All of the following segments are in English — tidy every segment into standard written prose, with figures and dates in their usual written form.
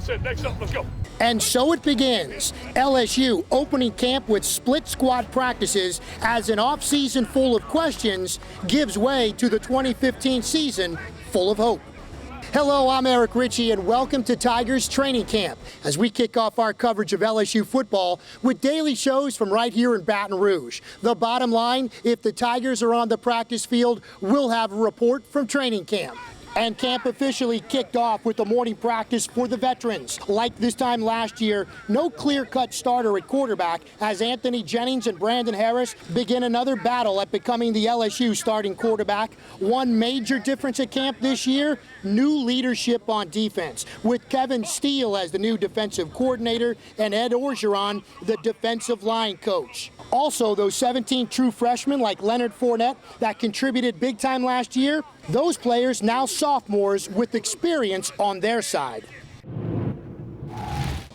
That's it. Next up, let's go. And so it begins. LSU opening camp with split squad practices as an offseason full of questions gives way to the 2015 season full of hope. Hello, I'm Eric Ritchie, and welcome to Tigers Training Camp as we kick off our coverage of LSU football with daily shows from right here in Baton Rouge. The bottom line, if the Tigers are on the practice field, we'll have a report from training camp. And camp officially kicked off with the morning practice for the veterans. Like this time last year, no clear-cut starter at quarterback as Anthony Jennings and Brandon Harris begin another battle at becoming the LSU starting quarterback. One major difference at camp this year, new leadership on defense, with Kevin Steele as the new defensive coordinator and Ed Orgeron, the defensive line coach. Also, those 17 true freshmen like Leonard Fournette that contributed big time last year, those players now sophomores with experience on their side.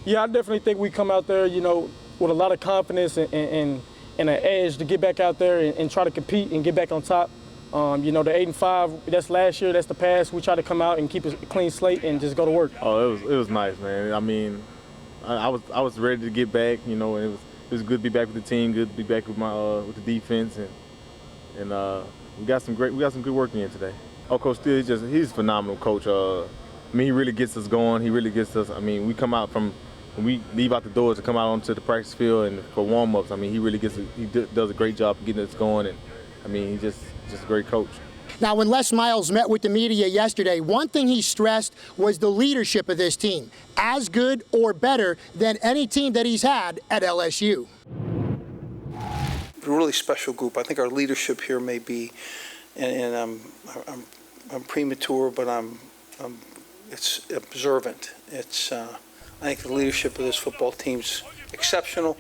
Yeah, I definitely think we come out there, with a lot of confidence and an edge to get back out there and try to compete and get back on top. The 8-5, that's last year, that's the past. We try to come out and keep a clean slate and just go to work. Oh, it was nice, man. I mean, I was ready to get back, and it was good to be back with the team, good to be back with with the defense, and we got some good work in today. Oh, Coach Steele, he's a phenomenal coach. He really gets us going. He really gets us. We come out when we leave out the doors to come out onto the practice field and for warm-ups. He really does a great job of getting us going, and he's just a great coach. Now, when Les Miles met with the media yesterday, one thing he stressed was the leadership of this team, as good or better than any team that he's had at LSU. A really special group. I think our leadership here may be, and I'm premature, but it's observant. I think the leadership of this football team's exceptional,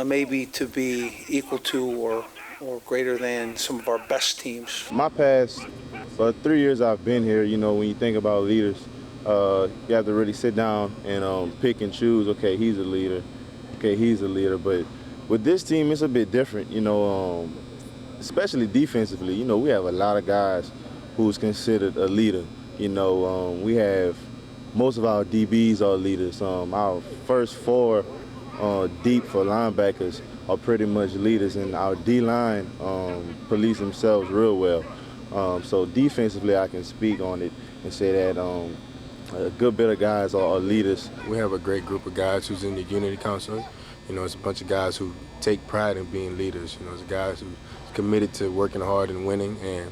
maybe to be equal to or greater than some of our best teams. My past 3 years I've been here, when you think about leaders, you have to really sit down and pick and choose. Okay, he's a leader. Okay, he's a leader. But with this team, it's a bit different, especially defensively. We have a lot of guys who's considered a leader. We have most of our DBs are leaders. Our first four deep for linebackers are pretty much leaders, and our D-line police themselves real well. So defensively, I can speak on it and say that a good bit of guys are leaders. We have a great group of guys who's in the Unity Council. It's a bunch of guys who take pride in being leaders. It's guys who are committed to working hard and winning, and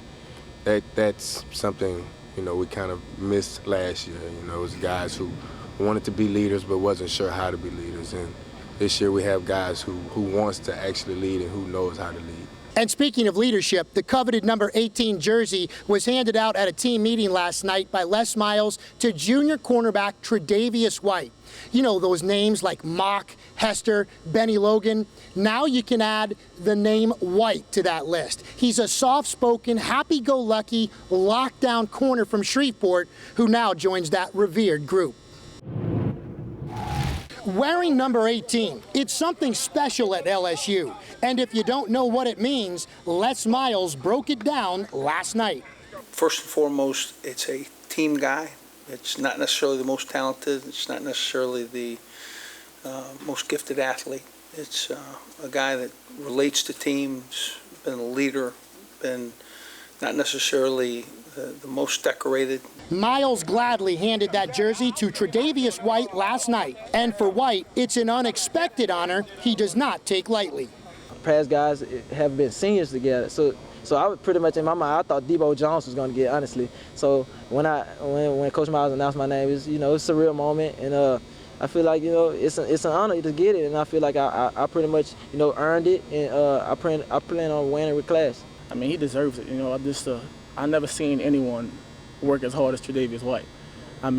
that's something, we kind of missed last year. It was guys who wanted to be leaders but wasn't sure how to be leaders. And this year we have guys who wants to actually lead and who knows how to lead. And speaking of leadership, the coveted number 18 jersey was handed out at a team meeting last night by Les Miles to junior cornerback Tre'Davious White. Those names like Mock, Hester, Benny Logan. Now you can add the name White to that list. He's a soft-spoken, happy-go-lucky, lockdown corner from Shreveport who now joins that revered group. Wearing number 18, it's something special at LSU. And if you don't know what it means, Les Miles broke it down last night. First and foremost, it's a team guy. It's not necessarily the most talented. It's not necessarily the most gifted athlete. It's a guy that relates to teams, been a leader, been not necessarily the most decorated. Miles gladly handed that jersey to Tre'Davious White last night. And for White, it's an unexpected honor he does not take lightly. Past guys have been seniors together, so I was pretty much in my mind, I thought Debo Jones was going to get, honestly. So when Coach Miles announced my name, it's a surreal moment, and I feel like it's an honor to get it, and I feel like I pretty much earned it, and I plan on winning with class. He deserves it. I never seen anyone work as hard as Tre'Davious White. I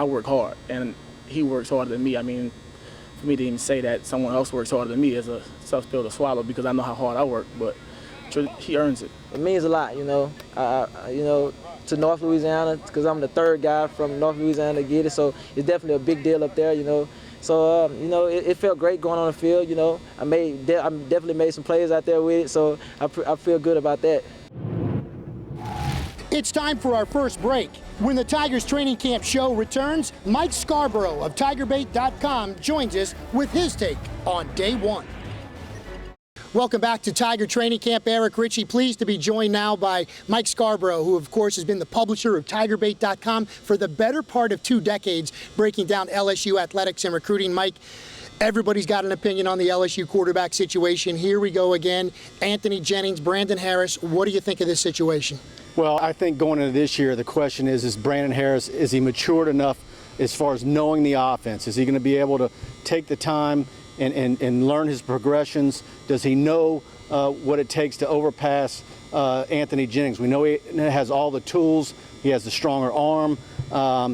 work hard, and he works harder than me. For me to even say that someone else works harder than me is a tough pill to swallow because I know how hard I work, but he earns it. It means a lot, to North Louisiana, because I'm the third guy from North Louisiana to get it, so it's definitely a big deal up there, So, it felt great going on the field, I definitely made some plays out there with it, so I feel good about that. It's time for our first break. When the Tigers training camp show returns, Mike Scarborough of TigerBait.com joins us with his take on day one. Welcome back to Tiger Training Camp. Eric Ritchie, pleased to be joined now by Mike Scarborough, who of course has been the publisher of TigerBait.com for the better part of 2 decades, breaking down LSU athletics and recruiting. Mike, everybody's got an opinion on the LSU quarterback situation. Here we go again. Anthony Jennings, Brandon Harris, what do you think of this situation? Well, I think going into this year, the question is Brandon Harris, is he matured enough as far as knowing the offense? Is he going to be able to take the time and learn his progressions? Does he know what it takes to overpass Anthony Jennings? We know he has all the tools. He has the stronger arm.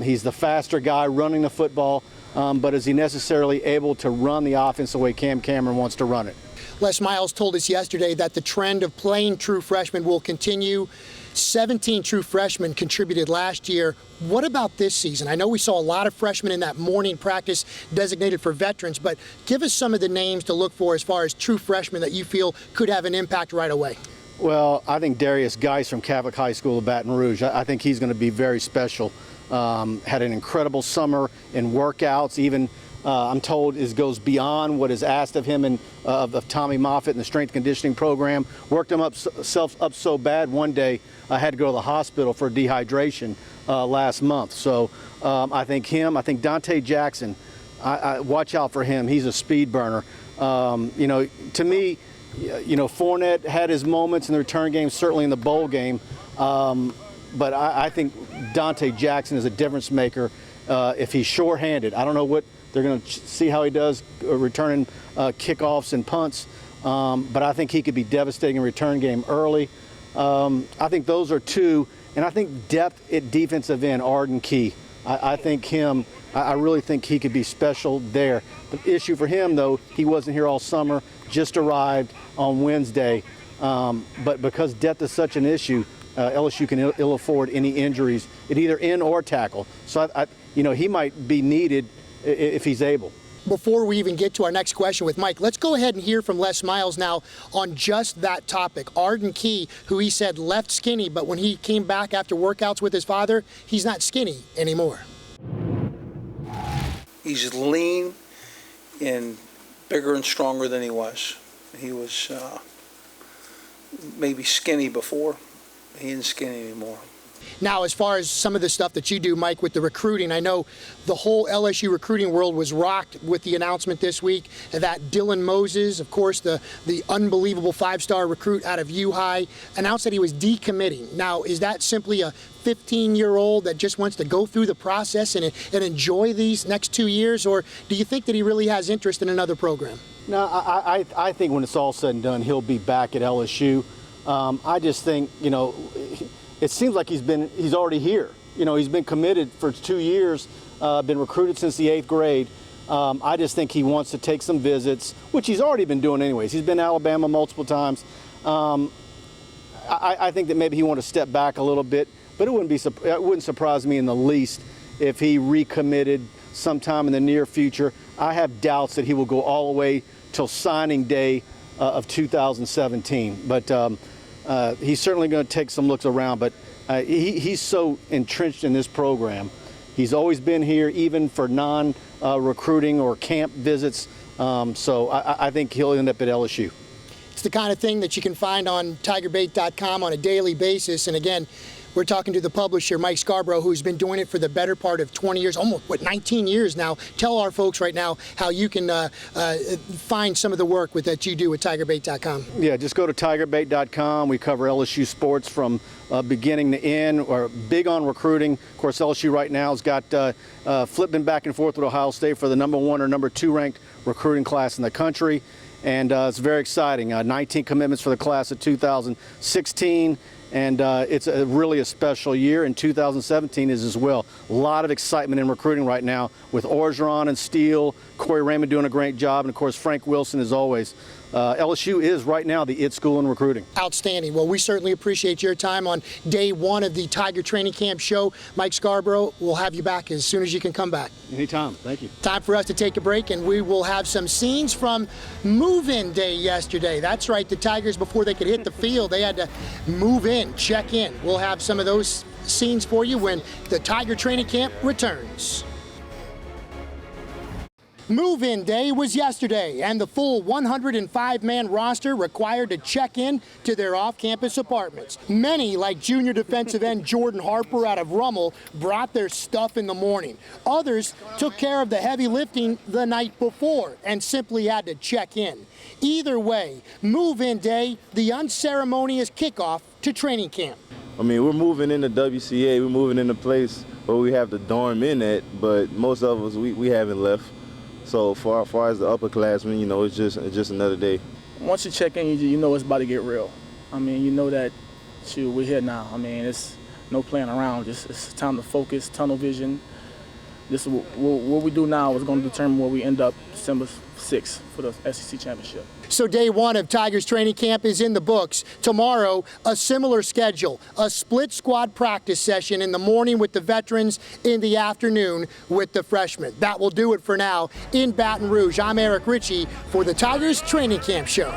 He's the faster guy running the football. But is he necessarily able to run the offense the way Cam Cameron wants to run it? Les Miles told us yesterday that the trend of playing true freshmen will continue. 17 true freshmen contributed last year. What about this season? I know we saw a lot of freshmen in that morning practice designated for veterans, but give us some of the names to look for as far as true freshmen that you feel could have an impact right away. Well, I think Darius Geis from Catholic High School of Baton Rouge, I think he's going to be very special. Had an incredible summer in workouts, even I'm told goes beyond what is asked of him and of Tommy Moffitt in the strength conditioning program. Worked him up so bad one day I had to go to the hospital for dehydration last month. So I think him. I think Dante Jackson. I watch out for him. He's a speed burner. You know, to me, you know, Fournette had his moments in the return game, certainly in the bowl game. But I think Dante Jackson is a difference maker if he's shorthanded. I don't know what they're going to see how he does returning kickoffs and punts, but I think he could be devastating in return game early. I think those are two, and I think depth at defensive end, Arden Key. I think him. I really think he could be special there. The issue for him, though, he wasn't here all summer, just arrived on Wednesday. But because depth is such an issue, LSU can ill afford any injuries at either end or tackle. So, you know, he might be needed if he's able. Before we even get to our next question with Mike, let's go ahead and hear from Les Miles now on just that topic. Arden Key, who he said left skinny, but when he came back after workouts with his father, he's not skinny anymore. He's lean and bigger and stronger than he was. He was maybe skinny before. He isn't skinny anymore. Now, as far as some of the stuff that you do, Mike, with the recruiting, I know the whole LSU recruiting world was rocked with the announcement this week that Dylan Moses, of course, the unbelievable 5-star recruit out of U-High, announced that he was decommitting. Now, is that simply a 15-year-old that just wants to go through the process and enjoy these next 2 years, or do you think that he really has interest in another program? No, I think when it's all said and done, he'll be back at LSU. I just think, you know, it seems like he's already here. You know, he's been committed for 2 years, been recruited since the 8th grade. I just think he wants to take some visits, which he's already been doing anyways. He's been to Alabama multiple times. I think that maybe he wants to step back a little bit, but it wouldn't surprise me in the least if he recommitted sometime in the near future. I have doubts that he will go all the way till signing day of 2017, but he's certainly going to take some looks around, but he's so entrenched in this program. He's always been here, even for non-recruiting or camp visits, so I think he'll end up at LSU. It's the kind of thing that you can find on TigerBait.com on a daily basis, and again, we're talking to the publisher, Mike Scarborough, who's been doing it for the better part of 20 years, almost, 19 years now. Tell our folks right now how you can find some of the work that you do with TigerBait.com. Yeah, just go to TigerBait.com. We cover LSU sports from beginning to end. We're big on recruiting. Of course, LSU right now has got flipping back and forth with Ohio State for the #1 or #2 ranked recruiting class in the country. And it's very exciting. 19 commitments for the class of 2016. And it's really a special year, and 2017 is as well. A lot of excitement in recruiting right now with Orgeron and Steele, Corey Raymond doing a great job, and of course Frank Wilson as always. LSU is right now the IT school in recruiting. Outstanding. Well, we certainly appreciate your time on day one of the Tiger Training Camp show. Mike Scarborough, we'll have you back as soon as you can come back. Anytime. Thank you. Time for us to take a break, and we will have some scenes from move-in day yesterday. That's right, the Tigers, before they could hit the field, they had to move in, check in. We'll have some of those scenes for you when the Tiger Training Camp returns. Move-in day was yesterday, and the full 105-man roster required to check in to their off-campus apartments. Many, like junior defensive end Jordan Harper out of Rummel, brought their stuff in the morning. Others took care of the heavy lifting the night before and simply had to check in. Either way, move-in day, the unceremonious kickoff to training camp. I mean, we're moving into WCA, we're moving into a place where we have to dorm in at, but most of us, we haven't left. So far as the upperclassmen, you know, it's just another day. Once you check in, you know it's about to get real. I mean, you know that, shoot, we're here now. I mean, it's no playing around. It's time to focus, tunnel vision. This is what we do now is going to determine where we end up December 6th for the SEC championship. So day one of Tigers training camp is in the books. Tomorrow, a similar schedule, a split squad practice session in the morning with the veterans, in the afternoon with the freshmen. That will do it for now. In Baton Rouge, I'm Eric Ritchie for the Tigers Training Camp Show.